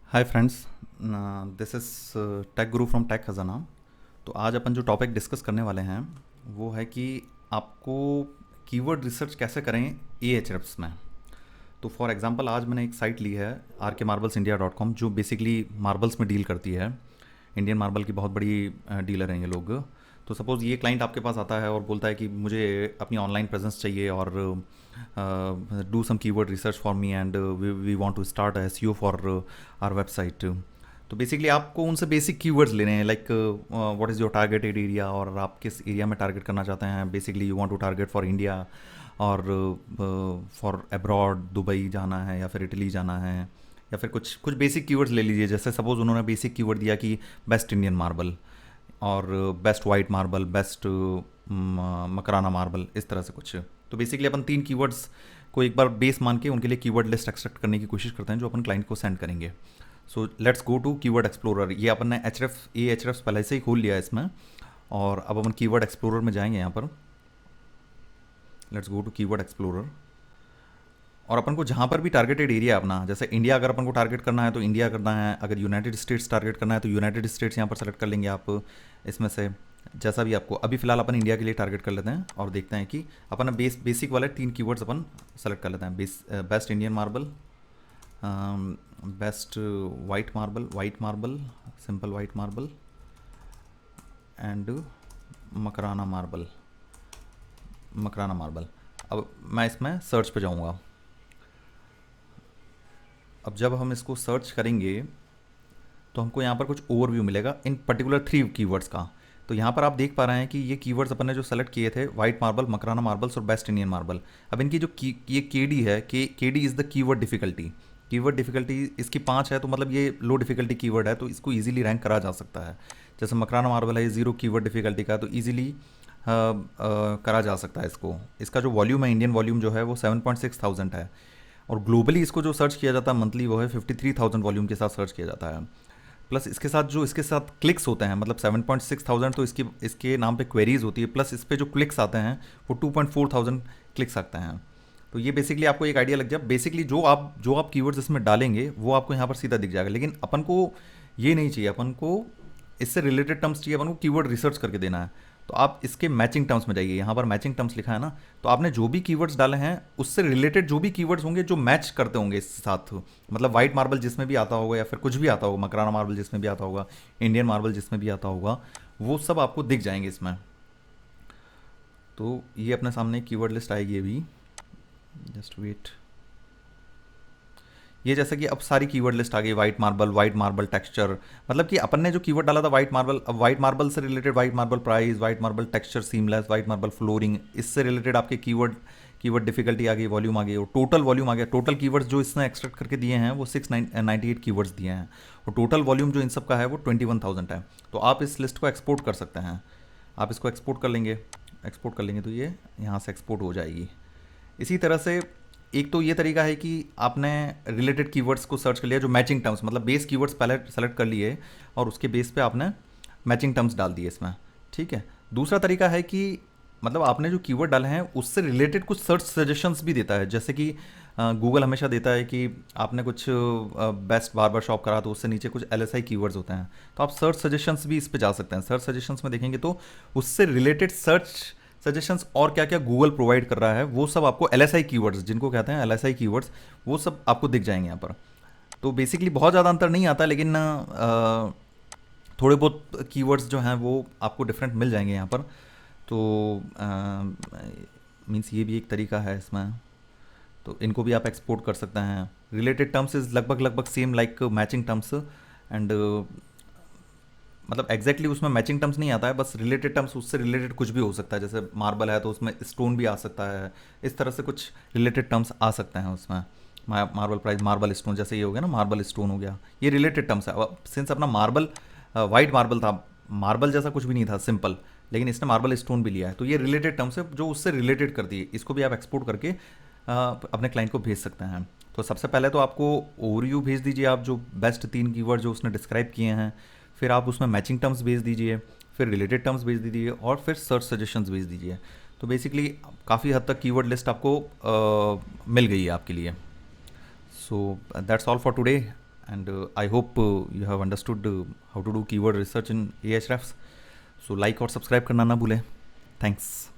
Hi friends, this is tech guru from tech Khazana. तो आज अपन जो टॉपिक डिस्कस करने वाले हैं वो है कि आपको कीवर्ड रिसर्च कैसे करें एएचएफ्स में। तो फॉर एग्जांपल आज मैंने एक साइट ली है rkmarbalsindia.com जो बेसिकली मार्बल्स में डील करती है। इंडियन मार्बल की बहुत बड़ी डीलर हैं ये लोग। तो सपोज़ ये क्लाइंट आपके पास आता है और बोलता है कि मुझे अपनी ऑनलाइन प्रेजेंस चाहिए और do some keyword research for me and we want to start SEO for our website. तो बेसिकली आपको उनसे बेसिक कीवर्ड्स लेने हैं, like what is your targeted area और आप किस एरिया में टारगेट करना चाहते हैं। Basically you want to target for India और फॉर अब्रॉड, दुबई जाना है या फिर इटली जाना है, या फिर कुछ कुछ बेसिक कीवर्ड्स ले लीजिए। जैसे सपोज़ उन्होंने बेसिक कीवर्ड दिया कि बेस्ट इंडियन मार्बल और best white marble, best Makrana marble, इस तरह से कुछ। तो बेसिकली अपन 3 कीवर्ड्स को एक बार बेस मान के उनके लिए कीवर्ड लिस्ट एक्सट्रैक्ट करने की कोशिश करते हैं जो अपन क्लाइंट को सेंड करेंगे। So let's go to keyword explorer. ये अपन ने एच पहले से ही खोल लिया है इसमें, और अब अपन कीवर्ड एक्सप्लोरर में जाएंगे। यहाँ पर let's go to keyword explorer, और अपन को जहाँ पर भी टारगेटेड एरिया अपना, जैसे इंडिया अगर अपन को टारगेट करना है तो इंडिया करना है, अगर यूनाइटेड स्टेट्स टारगेट करना है तो यूनाइटेड स्टेट्स यहाँ पर सेलेक्ट कर लेंगे आप। इसमें से जैसा भी आपको, अभी फिलहाल अपन इंडिया के लिए टारगेट कर लेते हैं और देखते हैं कि अपन बेसिक वाले 3 कीवर्ड्स अपन सेलेक्ट कर लेते हैं। Best Indian marble, best white marble, simple white marble and Makrana marble. अब मैं इसमें सर्च पे जाऊँगा। अब जब हम इसको सर्च करेंगे तो हमको यहाँ पर कुछ ओवरव्यू मिलेगा इन पर्टिकुलर 3 कीवर्ड्स का। तो यहाँ पर आप देख पा रहे हैं कि ये कीवर्ड्स अपन ने जो सेलेक्ट किए थे, वाइट मार्बल, मकराना मार्बल्स और बेस्ट इंडियन मार्बल। अब इनकी जो ये केडी है, KD is the keyword difficulty. Keyword difficulty इसकी 5 है, तो मतलब ये लो डिफिकल्टी कीवर्ड है, तो इसको ईजिली रैंक करा जा सकता है। जैसे मकराना मार्बल है, ये 0 कीवर्ड डिफिकल्टी का है, तो ईजिली करा जा सकता है इसको। इसका जो वॉल्यूम है, इंडियन वॉल्यूम जो है वो 7.6 थाउजेंड है, और ग्लोबली इसको जो सर्च किया जाता है मंथली वो है 53,000 वॉल्यूम के साथ सर्च किया जाता है। प्लस इसके साथ जो इसके साथ क्लिक्स होते हैं, मतलब 7.6 थाउजेंड तो इसके नाम पे क्वेरीज होती है, प्लस इस पे जो क्लिक्स आते हैं वो 2.4 थाउजेंड क्लिक्स आते हैं। तो ये बेसिकली आपको एक आइडिया लग जाए। बेसिकली जो आप कीवर्ड्स इसमें डालेंगे वो आपको यहाँ पर सीधा दिख जाएगा। लेकिन अपन को ये नहीं चाहिए, अपन को इससे रिलेटेड टर्म्स चाहिए, अपन को कीवर्ड रिसर्च करके देना है। तो आप इसके मैचिंग टर्म्स में जाइए, यहाँ पर मैचिंग टर्म्स लिखा है ना, तो आपने जो भी कीवर्ड्स डाले हैं उससे रिलेटेड जो भी कीवर्ड्स होंगे जो मैच करते होंगे इसके साथ, मतलब वाइट मार्बल जिसमें भी आता होगा या फिर कुछ भी आता होगा, मकराना मार्बल जिसमें भी आता होगा, इंडियन मार्बल जिसमें भी आता होगा, वो सब आपको दिख जाएंगे इसमें। तो ये अपने सामने कीवर्ड लिस्ट आएगी अभी, जस्ट वेट। ये जैसे कि अब सारी कीवर्ड लिस्ट आ गई, वाइट मार्बल टेक्सचर, मतलब कि अपन ने जो कीवर्ड डाला था वाइट मार्बल, अब वाइट मार्बल से related white marble price, white marble texture seamless, white marble flooring, इससे रिलेटेड आपके कीवर्ड डिफिकल्टी आ गई, वॉल्यूम आ गई, और टोटल वॉल्यूम आ गया। टोटल कीवर्ड्स जो इसने एक्सट्रैक्ट करके दिए हैं वो 698 कीवर्ड्स दिए हैं, और टोटल वॉल्यूम जो इन सब का है वो 21,000 है। तो आप इस लिस्ट को एक्सपोर्ट कर सकते हैं। आप इसको एक्सपोर्ट कर लेंगे तो ये यहाँ से एक्सपोर्ट हो जाएगी। इसी तरह से एक तो ये तरीका है कि आपने रिलेटेड कीवर्ड्स को सर्च कर लिया जो मैचिंग टर्म्स, मतलब बेस कीवर्ड्स पहले सेलेक्ट कर लिए और उसके बेस पे आपने मैचिंग टर्म्स डाल दिए इसमें, ठीक है। दूसरा तरीका है कि मतलब आपने जो कीवर्ड डाले हैं उससे रिलेटेड कुछ सर्च सजेशंस भी देता है। जैसे कि गूगल हमेशा देता है कि आपने कुछ बेस्ट बार्बर शॉप करा तो उससे नीचे कुछ LSI कीवर्ड्स होते हैं, तो आप सर्च सजेशंस भी इस पे जा सकते हैं। सर्च सजेशंस में देखेंगे तो उससे रिलेटेड सर्च सजेशंस और क्या क्या गूगल प्रोवाइड कर रहा है वो सब आपको, LSI कीवर्ड्स जिनको कहते हैं LSI कीवर्ड्स, वो सब आपको दिख जाएंगे यहाँ पर। तो बेसिकली बहुत ज़्यादा अंतर नहीं आता, लेकिन थोड़े बहुत कीवर्ड्स जो हैं वो आपको डिफरेंट मिल जाएंगे यहाँ पर। तो मीन्स ये भी एक तरीका है इसमें, तो इनको भी आप एक्सपोर्ट कर सकते हैं। रिलेटेड टर्म्स इज लगभग लगभग same like matching terms, and मतलब एग्जैक्टली उसमें मैचिंग टर्म्स नहीं आता है, बस रिलेटेड टर्म्स, उससे रिलेटेड कुछ भी हो सकता है। जैसे मार्बल है तो उसमें स्टोन भी आ सकता है, इस तरह से कुछ रिलेटेड टर्म्स आ सकते हैं उसमें। मार्बल प्राइस, मार्बल स्टोन, जैसे ये हो गया ना, मार्बल स्टोन हो गया, ये रिलेटेड टर्म्स है। अब सिंस अपना मार्बल वाइट मार्बल था, मार्बल जैसा कुछ भी नहीं था, सिंपल, लेकिन इसने मार्बल स्टोन भी लिया है, तो ये रिलेटेड टर्म्स है जो उससे रिलेटेड करती है। इसको भी आप एक्सपोर्ट करके अपने क्लाइंट को भेज सकते हैं। तो सबसे पहले तो आपको ओवरव्यू भेज दीजिए, आप जो बेस्ट 3 कीवर्ड जो उसने डिस्क्राइब किए हैं, फिर आप उसमें मैचिंग टर्म्स भेज दीजिए, फिर रिलेटेड टर्म्स भेज दीजिए, और फिर सर्च सजेशंस भेज दीजिए। तो बेसिकली काफ़ी हद तक कीवर्ड लिस्ट आपको मिल गई है आपके लिए। So that's all for today, and I hope you have understood how to do keyword research in Ahrefs. So like और सब्सक्राइब करना ना भूलें. Thanks.